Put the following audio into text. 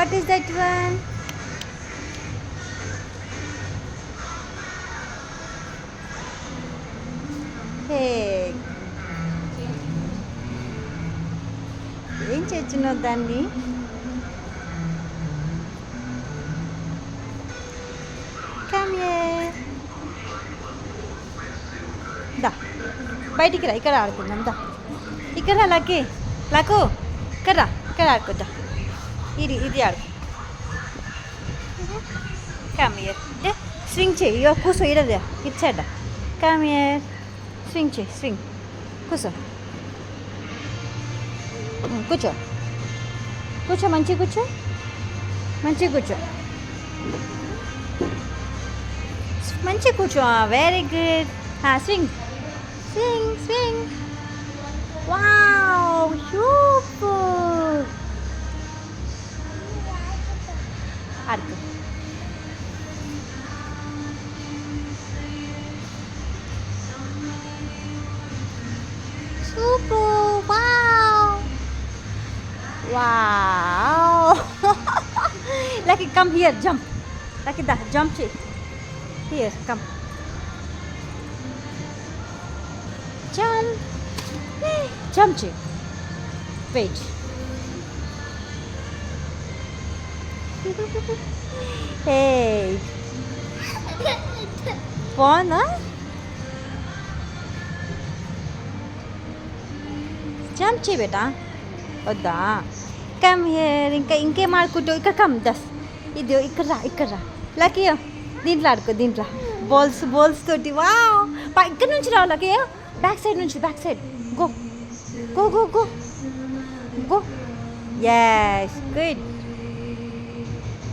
What is that one? Hey. ఏం చేస్తున్నావు దాన్ని? Come here. దా బయటికి రా, ఇక్కడ ఆడుకుందాం. దా ఇక్కడ లకి లకు ఇక్కడ ఆడుకుందా. ఇది ఆడు. Come here. స్వింగ్ చేయి. ఇగో కూర్చో. ఇడదే ఇచ్చాడ. Come here. స్వింగ్ చేయి. స్వింగ్. కూర్చో. కూర్చో. కూర్చో. మంచిగా కూర్చో. మంచిగా కూర్చో. మంచిగా కూర్చో. Very good. Swing. Swing. Swing. Wow, super. ఆడుకో. Super! Wow! Wow! Lucky, come here, jump. Lucky, da, jump, chick. Here, come. Jump. Jump, chick. Wait. Hey. Fun, huh? Jump చేయి బేటా. వద్దా? Come here. ఇంకేం ఆడుకుంటావు? ఇక్కడ కమ్ దస్. ఇది ఇక్కడ రా. Lucky దీంట్లో ఆడుకో. దీంట్లో బాల్స్ తోటి. వావ్, ఇక్కడ నుంచి రావు lucky. Back side go. Yes, good.